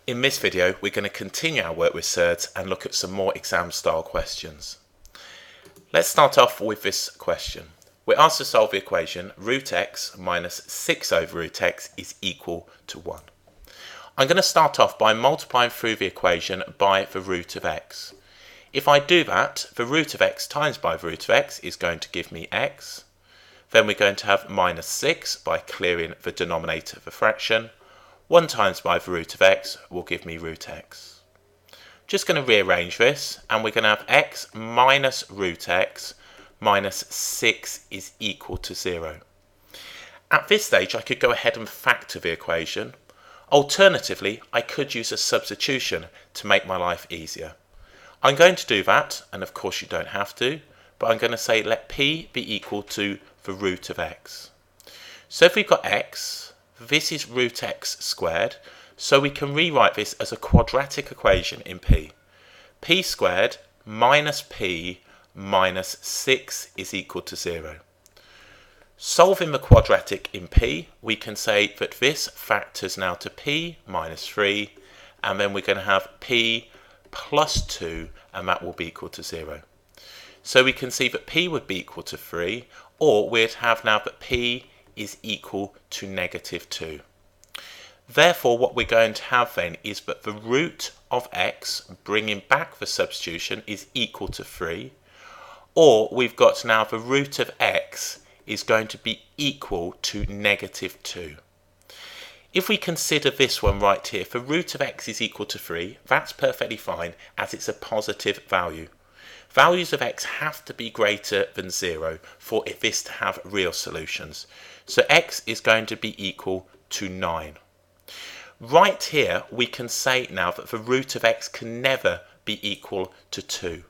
In this video, we're going to continue our work with Surds and look at some more exam style questions. Let's start off with this question. We're asked to solve the equation root x minus 6 over root x is equal to 1. I'm going to start off by multiplying through the equation by the root of x. If I do that, the root of x times by the root of x is going to give me x. Then we're going to have minus 6 by clearing the denominator of the fraction. 1 times by the root of x will give me root x. Just going to rearrange this, and we're going to have x minus root x minus 6 is equal to 0. At this stage, I could go ahead and factor the equation. Alternatively, I could use a substitution to make my life easier. I'm going to do that, and of course you don't have to, but I'm going to say let p be equal to the root of x. So if we've got x, this is root x squared, so we can rewrite this as a quadratic equation in p. P squared minus p minus 6 is equal to 0. Solving the quadratic in p, we can say that this factors now to p minus 3, and then we're going to have p plus 2, and that will be equal to 0. So we can see that p would be equal to 3, or we'd have now that p is equal to negative 2. Therefore, what we're going to have then is that the root of x, bringing back the substitution, is equal to 3, or we've got now the root of x is going to be equal to negative 2. If we consider this one right here, if the root of x is equal to 3, that's perfectly fine as it's a positive value. Values of x have to be greater than 0 for this to have real solutions. So x is going to be equal to 9. Right here, we can say now that the root of x can never be equal to 2.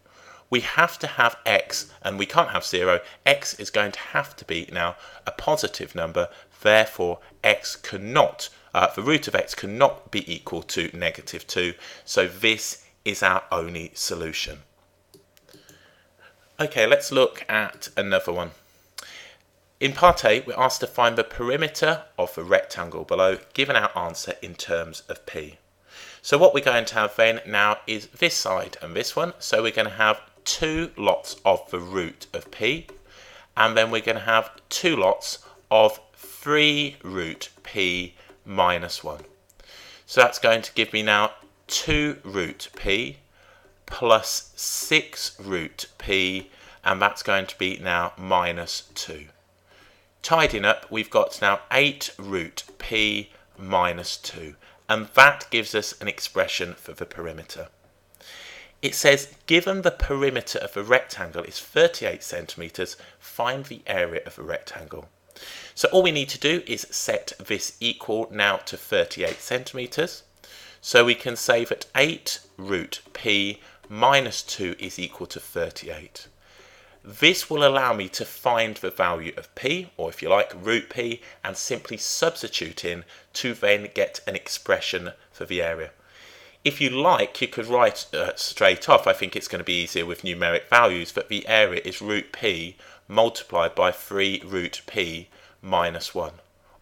We have to have x, and we can't have 0. X is going to have to be now a positive number. Therefore, the root of x cannot be equal to negative 2. So this is our only solution. Okay, let's look at another one. In part A, we're asked to find the perimeter of the rectangle below, given our answer in terms of p. So what we're going to have then now is this side and this one. So we're going to have 2 lots of the root of p, and then we're going to have 2 lots of 3 root p minus 1. So that's going to give me now 2 root p plus 6 root p, and that's going to be now minus 2. Tidying up, we've got now 8 root p minus 2, and that gives us an expression for the perimeter. It says, given the perimeter of the rectangle is 38 centimetres, find the area of the rectangle. So all we need to do is set this equal now to 38 centimetres. So we can say that 8 root p minus 2 is equal to 38. This will allow me to find the value of p, or if you like, root p, and simply substitute in to then get an expression for the area. If you like, you could write straight off, I think it's going to be easier with numeric values, that the area is root p multiplied by 3 root p minus 1.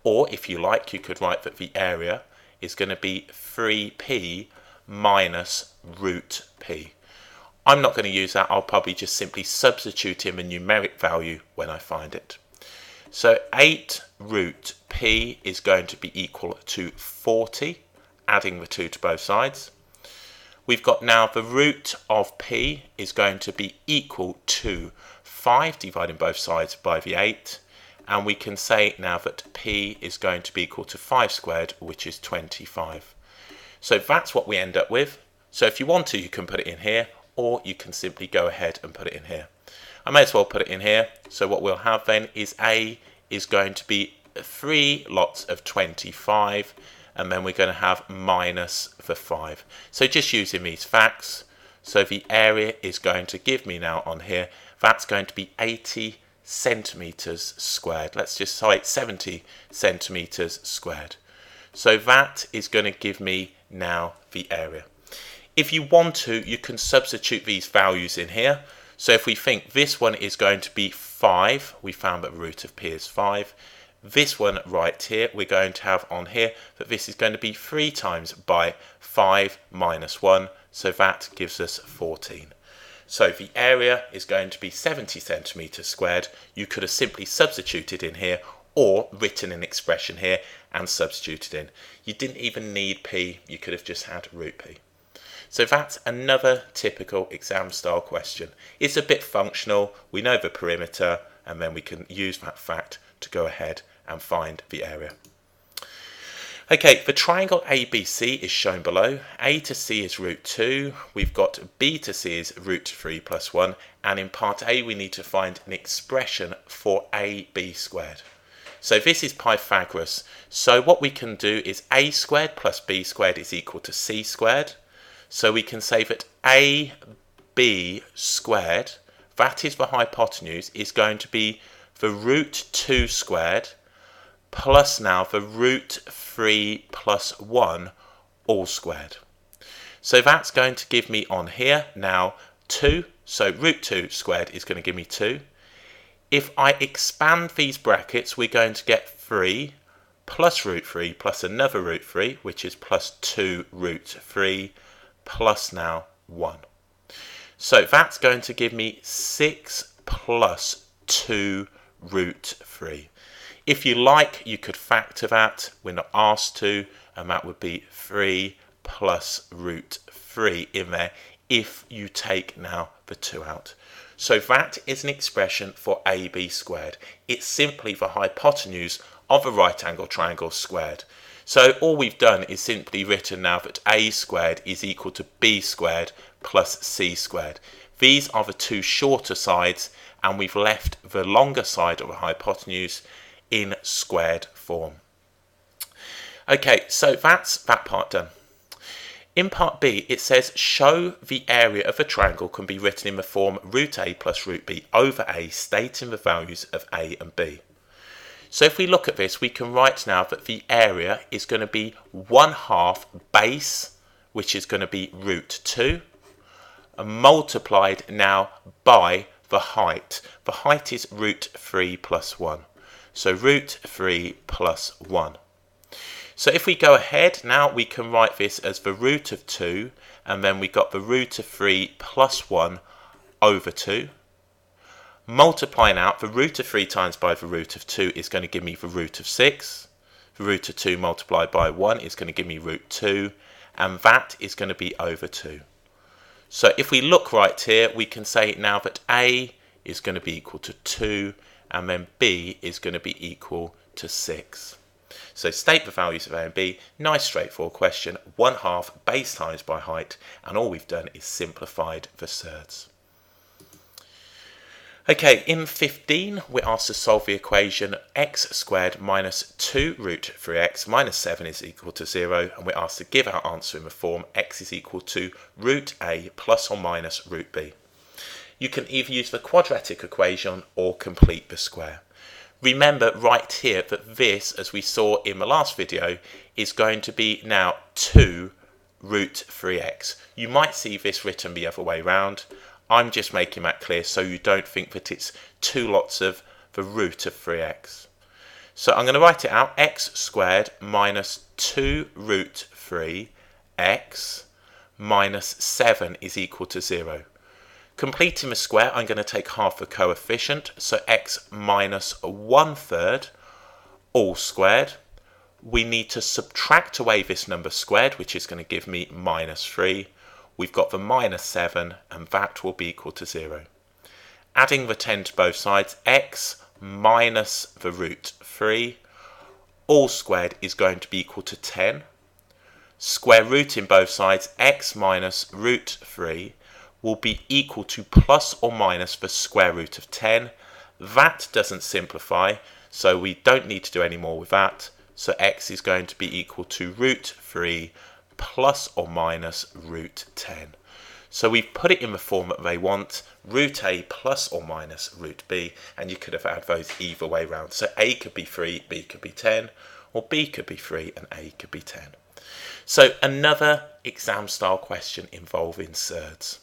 Or if you like, you could write that the area is going to be 3p minus root p. I'm not going to use that. I'll probably just simply substitute in the numeric value when I find it. So 8 root p is going to be equal to 40, adding the 2 to both sides. We've got now the root of p is going to be equal to 5, dividing both sides by the 8. And we can say now that p is going to be equal to 5 squared, which is 25. So that's what we end up with. So if you want to, you can put it in here, or you can simply go ahead and put it in here. I may as well put it in here. So what we'll have then is A is going to be 3 lots of 25, and then we're going to have minus the 5. So just using these facts, so the area is going to give me now on here, that's going to be 80 centimetres squared. Let's just say 70 centimetres squared. So that is going to give me now the area. If you want to, you can substitute these values in here. So if we think this one is going to be 5, we found that the root of p is 5. This one right here, we're going to have on here that this is going to be 3 times by 5 minus 1, so that gives us 14. So the area is going to be 70 centimetres squared. You could have simply substituted in here or written an expression here and substituted in. You didn't even need p, you could have just had root p. So that's another typical exam style question. It's a bit functional, we know the perimeter, and then we can use that fact to go ahead and find the area. Okay, the triangle ABC is shown below. A to C is root 2, we've got B to C is root 3 plus 1, and in part A we need to find an expression for AB squared. So this is Pythagoras. So what we can do is A squared plus B squared is equal to C squared. So we can say that AB squared, that is the hypotenuse, is going to be the root 2 squared plus now the root 3 plus 1 all squared. So that's going to give me on here now 2. So root 2 squared is going to give me 2. If I expand these brackets, we're going to get 3 plus root 3 plus another root 3, which is plus 2 root 3 plus now 1. So that's going to give me 6 plus 2 root 3. If you like, you could factor that. We're not asked to, and that would be 3 plus root 3 in there if you take now the 2 out. So that is an expression for AB squared. It's simply the hypotenuse of a right angle triangle squared. So all we've done is simply written now that A squared is equal to B squared plus C squared. These are the two shorter sides, and we've left the longer side of the hypotenuse in squared form. Okay, so that's that part done. In part B, it says show the area of a triangle can be written in the form root A plus root B over A, stating the values of A and B. So if we look at this, we can write now that the area is going to be 1/2 base, which is going to be root 2, and multiplied now by the height. The height is root 3 plus 1. So root 3 plus 1. So if we go ahead, now we can write this as the root of 2, and then we got the root of 3 plus 1 over 2. Multiplying out, the root of 3 times by the root of 2 is going to give me the root of 6. The root of 2 multiplied by 1 is going to give me root 2, and that is going to be over 2. So if we look right here, we can say now that A is going to be equal to 2, and then B is going to be equal to 6. So state the values of A and B. Nice straightforward question. 1/2 base times by height, and all we've done is simplified the surds. Okay, in 15 we're asked to solve the equation x squared minus 2 root 3x minus 7 is equal to 0, and we're asked to give our answer in the form x is equal to root A plus or minus root B. You can either use the quadratic equation or complete the square. Remember right here that this, as we saw in the last video, is going to be now 2 root 3x. You might see this written the other way round. I'm just making that clear so you don't think that it's 2 lots of the root of 3x. So I'm going to write it out, x squared minus 2 root 3x minus 7 is equal to 0. Completing the square, I'm going to take half the coefficient, so x minus 1/3 all squared. We need to subtract away this number squared, which is going to give me minus 3. We've got the minus 7, and that will be equal to 0. Adding the 10 to both sides, x minus the root 3 all squared is going to be equal to 10. Square root in both sides, x minus root 3 will be equal to plus or minus the square root of 10. That doesn't simplify, so we don't need to do any more with that. So x is going to be equal to root 3 plus or minus root 10. So we've put it in the form that they want, root A plus or minus root B, and you could have had those either way round. So A could be 3, B could be 10, or B could be 3 and A could be 10. So another exam style question involving surds.